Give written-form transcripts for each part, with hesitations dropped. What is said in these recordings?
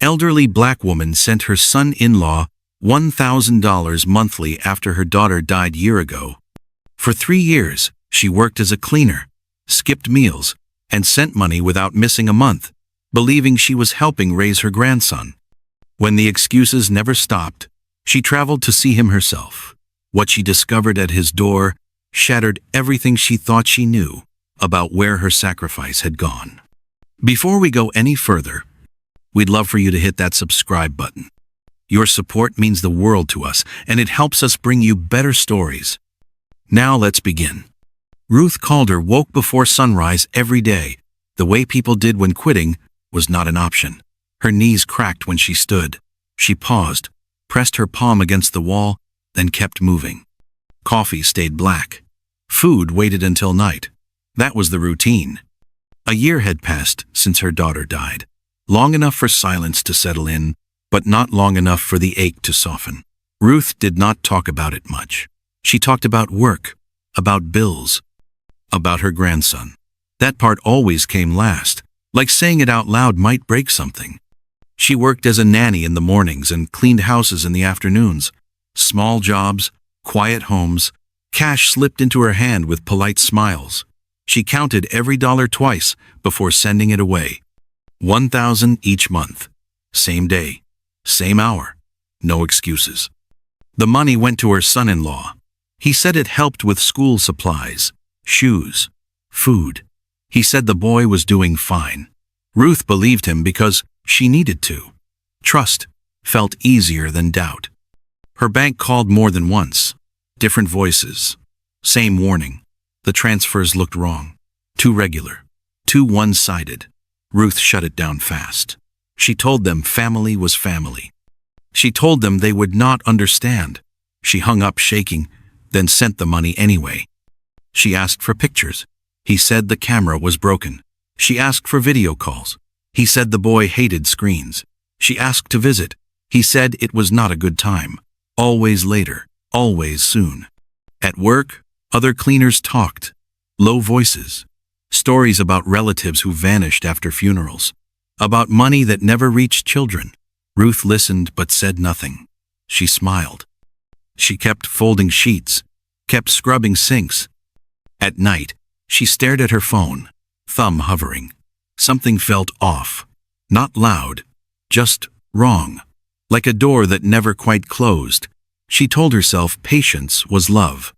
Elderly black woman sent her son-in-law $1,000 monthly after her daughter died year ago. For 3 years, she worked as a cleaner, skipped meals, and sent money without missing a month, believing she was helping raise her grandson. When the excuses never stopped, she traveled to see him herself. What she discovered at his door shattered everything she thought she knew about where her sacrifice had gone. Before we go any further, we'd love for you to hit that subscribe button. Your support means the world to us, and it helps us bring you better stories. Now let's begin. Ruth Calder woke before sunrise every day. The way people did when quitting was not an option. Her knees cracked when she stood. She paused, pressed her palm against the wall, then kept moving. Coffee stayed black. Food waited until night. That was the routine. A year had passed since her daughter died. Long enough for silence to settle in, but not long enough for the ache to soften. Ruth did not talk about it much. She talked about work, about bills, about her grandson. That part always came last, like saying it out loud might break something. She worked as a nanny in the mornings and cleaned houses in the afternoons. Small jobs, quiet homes, cash slipped into her hand with polite smiles. She counted every dollar twice before sending it away. 1,000 each month. Same day, same hour. No excuses. The money went to her son-in-law. He said it helped with school supplies, shoes, food. He said the boy was doing fine. Ruth believed him because she needed to. Trust felt easier than doubt. Her bank called more than once. Different voices. Same warning. The transfers looked wrong. Too regular. Too one-sided. Ruth shut it down fast. She told them family was family. She told them they would not understand. She hung up shaking, then sent the money anyway. She asked for pictures. He said the camera was broken. She asked for video calls. He said the boy hated screens. She asked to visit. He said it was not a good time. Always later, always soon. At work, other cleaners talked. Low voices. Stories about relatives who vanished after funerals. About money that never reached children. Ruth listened but said nothing. She smiled. She kept folding sheets, kept scrubbing sinks. At night, she stared at her phone, thumb hovering. Something felt off. Not loud, just wrong. Like a door that never quite closed. She told herself patience was love.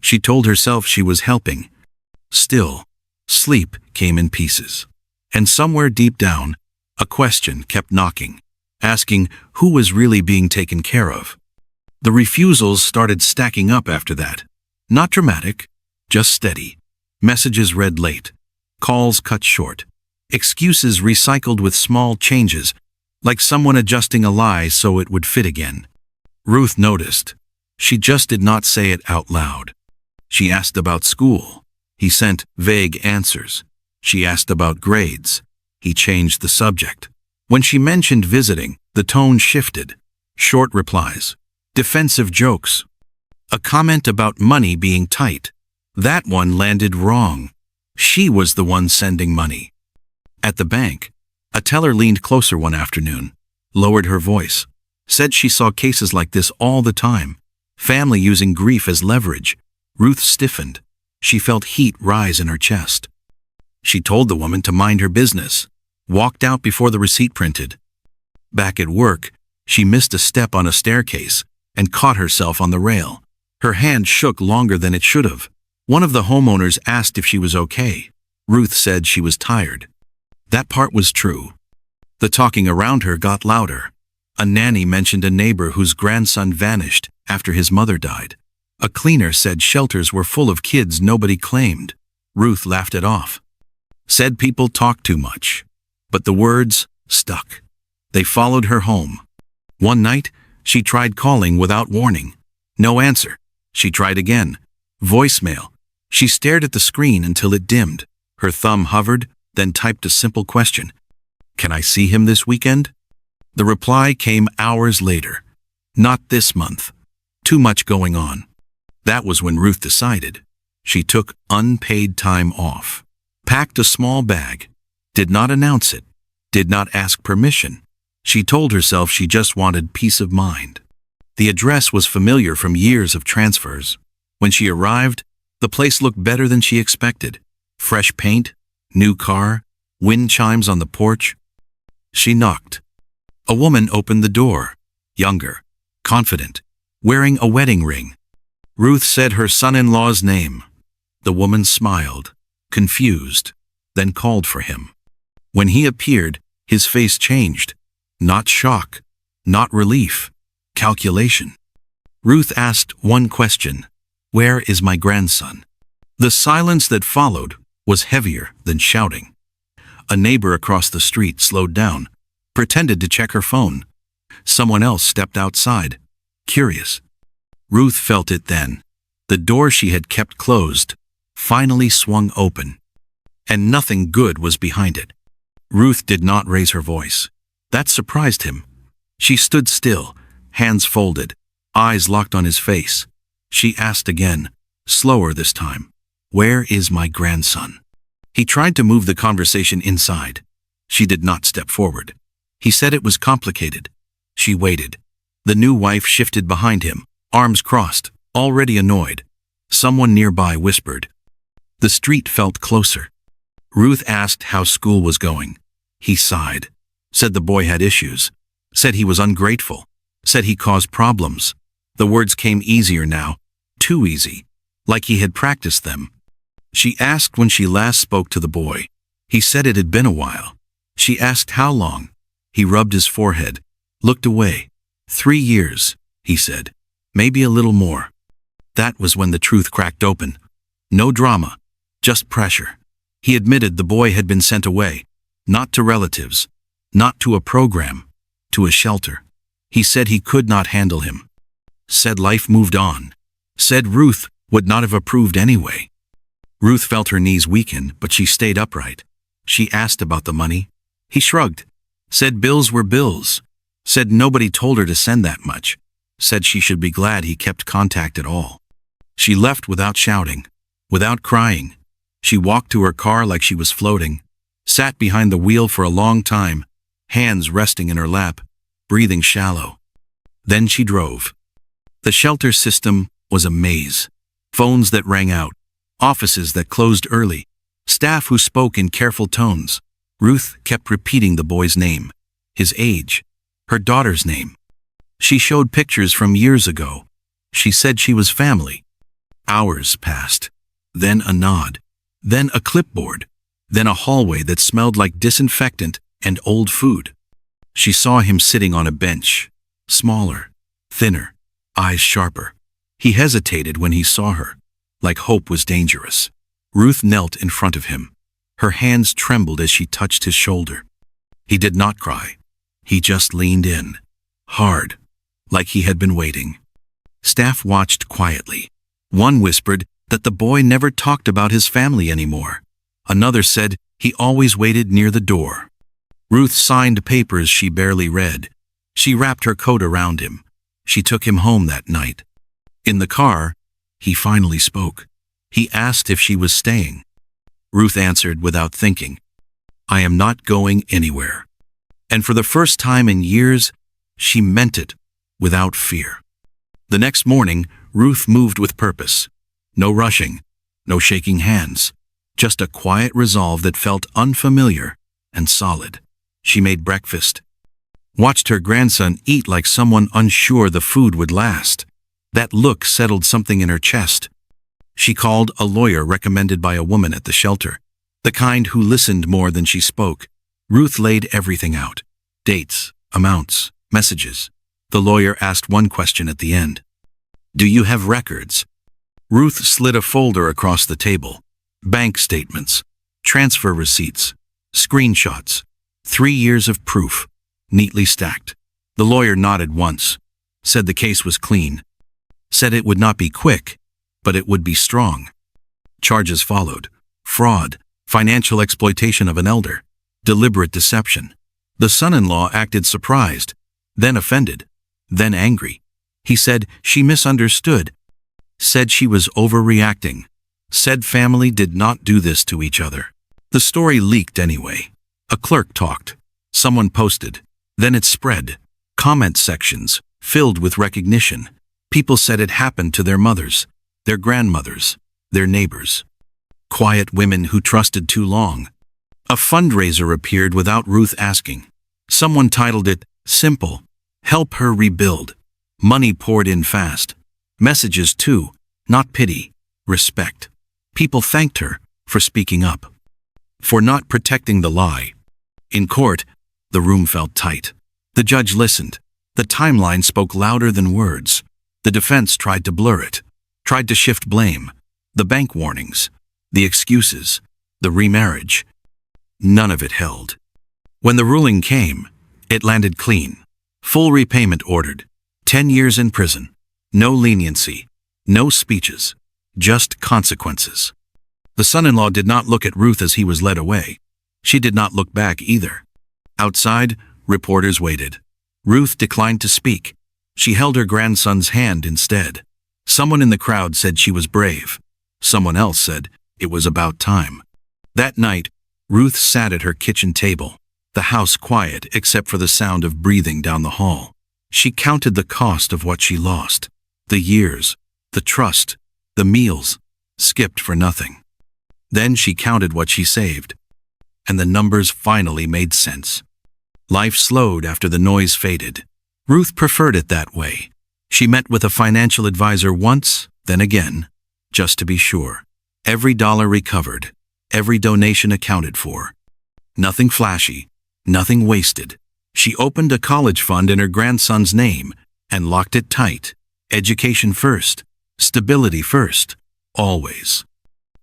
She told herself she was helping. Still, sleep came in pieces. And somewhere deep down, a question kept knocking, asking who was really being taken care of. The refusals started stacking up after that. Not dramatic, just steady. Messages read late. Calls cut short. Excuses recycled with small changes, like someone adjusting a lie so it would fit again. Ruth noticed. She just did not say it out loud. She asked about school. He sent vague answers. She asked about grades. He changed the subject. When she mentioned visiting, the tone shifted. Short replies. Defensive jokes. A comment about money being tight. That one landed wrong. She was the one sending money. At the bank, a teller leaned closer one afternoon, lowered her voice, said she saw cases like this all the time. Family using grief as leverage. Ruth stiffened. She felt heat rise in her chest. She told the woman to mind her business, walked out before the receipt printed. Back at work, she missed a step on a staircase and caught herself on the rail. Her hand shook longer than it should have. One of the homeowners asked if she was okay. Ruth said she was tired. That part was true. The talking around her got louder. A nanny mentioned a neighbor whose grandson vanished after his mother died. A cleaner said shelters were full of kids nobody claimed. Ruth laughed it off. Said people talk too much. But the words stuck. They followed her home. One night, she tried calling without warning. No answer. She tried again. Voicemail. She stared at the screen until it dimmed. Her thumb hovered, then typed a simple question. Can I see him this weekend? The reply came hours later. Not this month. Too much going on. That was when Ruth decided. She took unpaid time off. Packed a small bag. Did not announce it. Did not ask permission. She told herself she just wanted peace of mind. The address was familiar from years of transfers. When she arrived, the place looked better than she expected. Fresh paint, new car, wind chimes on the porch. She knocked. A woman opened the door, younger, confident, wearing a wedding ring. Ruth said her son-in-law's name. The woman smiled, confused, then called for him. When he appeared, his face changed. Not shock, not relief, calculation. Ruth asked one question: "Where is my grandson?" The silence that followed was heavier than shouting. A neighbor across the street slowed down, pretended to check her phone. Someone else stepped outside, curious. Ruth felt it then. The door she had kept closed finally swung open, and nothing good was behind it. Ruth did not raise her voice. That surprised him. She stood still, hands folded, eyes locked on his face. She asked again, slower this time, "Where is my grandson?" He tried to move the conversation inside. She did not step forward. He said it was complicated. She waited. The new wife shifted behind him, arms crossed, already annoyed. Someone nearby whispered. The street felt closer. Ruth asked how school was going. He sighed, said the boy had issues, said he was ungrateful, said he caused problems. The words came easier now, too easy, like he had practiced them. She asked when she last spoke to the boy. He said it had been a while. She asked how long. He rubbed his forehead, looked away. 3 years, he said. Maybe a little more. That was when the truth cracked open. No drama, just pressure. He admitted the boy had been sent away, not to relatives, not to a program, to a shelter. He said he could not handle him. Said life moved on. Said Ruth would not have approved anyway. Ruth felt her knees weaken, but she stayed upright. She asked about the money. He shrugged. Said bills were bills. Said nobody told her to send that much. Said she should be glad he kept contact at all. She left without shouting, without crying. She walked to her car like she was floating, sat behind the wheel for a long time, hands resting in her lap, breathing shallow. Then she drove. The shelter system was a maze. Phones that rang out, offices that closed early, staff who spoke in careful tones. Ruth kept repeating the boy's name, his age, her daughter's name. She showed pictures from years ago. She said she was family. Hours passed. Then a nod. Then a clipboard. Then a hallway that smelled like disinfectant and old food. She saw him sitting on a bench, smaller, thinner, eyes sharper. He hesitated when he saw her, like hope was dangerous. Ruth knelt in front of him. Her hands trembled as she touched his shoulder. He did not cry. He just leaned in, hard, like he had been waiting. Staff watched quietly. One whispered that the boy never talked about his family anymore. Another said he always waited near the door. Ruth signed papers she barely read. She wrapped her coat around him. She took him home that night. In the car, he finally spoke. He asked if she was staying. Ruth answered without thinking, "I am not going anywhere." And for the first time in years, she meant it, without fear. The next morning, Ruth moved with purpose. No rushing, no shaking hands, just a quiet resolve that felt unfamiliar and solid. She made breakfast, watched her grandson eat like someone unsure the food would last. That look settled something in her chest. She called a lawyer recommended by a woman at the shelter, the kind who listened more than she spoke. Ruth laid everything out. Dates, amounts, messages. The lawyer asked one question at the end. "Do you have records?" Ruth slid a folder across the table. Bank statements, transfer receipts, screenshots, 3 years of proof, neatly stacked. The lawyer nodded once, said the case was clean, said it would not be quick, but it would be strong. Charges followed: fraud, financial exploitation of an elder, deliberate deception. The son-in-law acted surprised, then offended, then angry. He said she misunderstood, said she was overreacting, said family did not do this to each other. The story leaked anyway. A clerk talked. Someone posted. Then it spread. Comment sections filled with recognition. People said it happened to their mothers, their grandmothers, their neighbors. Quiet women who trusted too long. A fundraiser appeared without Ruth asking. Someone titled it, "Simple. Help her rebuild." Money poured in fast. Messages too, not pity, respect. People thanked her for speaking up, for not protecting the lie. In court, the room felt tight. The judge listened. The timeline spoke louder than words. The defense tried to blur it, tried to shift blame. The bank warnings, the excuses, the remarriage. None of it held. When the ruling came, it landed clean. Full repayment ordered. 10 years in prison. No leniency. No speeches. Just consequences. The son-in-law did not look at Ruth as he was led away. She did not look back either. Outside, reporters waited. Ruth declined to speak. She held her grandson's hand instead. Someone in the crowd said she was brave. Someone else said it was about time. That night, Ruth sat at her kitchen table, the house quiet except for the sound of breathing down the hall. She counted the cost of what she lost. The years, the trust, the meals, skipped for nothing. Then she counted what she saved. And the numbers finally made sense. Life slowed after the noise faded. Ruth preferred it that way. She met with a financial advisor once, then again, just to be sure. Every dollar recovered, every donation accounted for. Nothing flashy, nothing wasted. She opened a college fund in her grandson's name and locked it tight. Education first, stability first, always.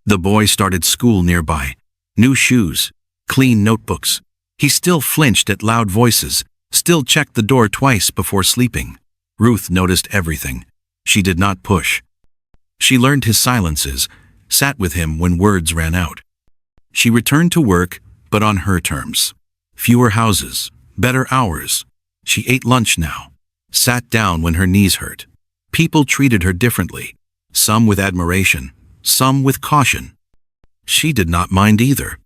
The boy started school nearby. New shoes, clean notebooks. He still flinched at loud voices, still checked the door twice before sleeping. Ruth noticed everything. She did not push. She learned his silences, sat with him when words ran out. She returned to work, but on her terms. Fewer houses, better hours. She ate lunch now, sat down when her knees hurt. People treated her differently, some with admiration, some with caution. She did not mind either.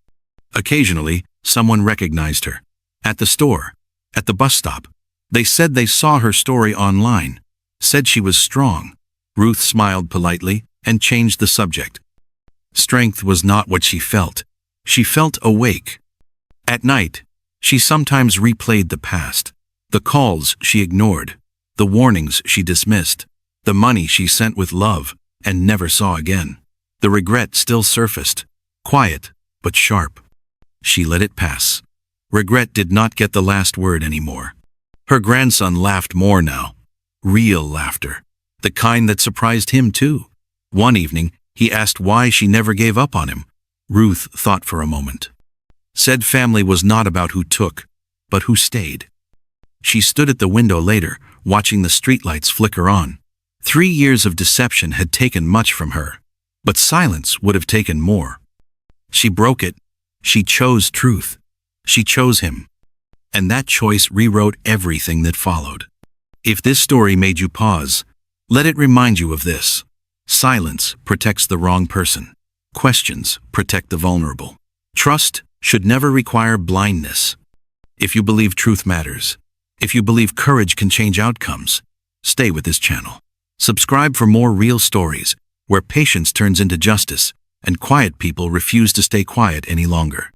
Occasionally, someone recognized her. At the store, at the bus stop. They said they saw her story online, said she was strong. Ruth smiled politely and changed the subject. Strength was not what she felt. She felt awake. At night, she sometimes replayed the past. The calls she ignored, the warnings she dismissed, the money she sent with love and never saw again. The regret still surfaced, quiet but sharp. She let it pass. Regret did not get the last word anymore. Her grandson laughed more now. Real laughter. The kind that surprised him too. One evening, he asked why she never gave up on him. Ruth thought for a moment. Said family was not about who took, but who stayed. She stood at the window later, watching the streetlights flicker on. 3 years of deception had taken much from her, but silence would have taken more. She broke it. She chose truth. She chose him. And that choice rewrote everything that followed. If this story made you pause, let it remind you of this. Silence protects the wrong person. Questions protect the vulnerable. Trust should never require blindness. If you believe truth matters, if you believe courage can change outcomes, stay with this channel. Subscribe for more real stories where patience turns into justice and quiet people refuse to stay quiet any longer.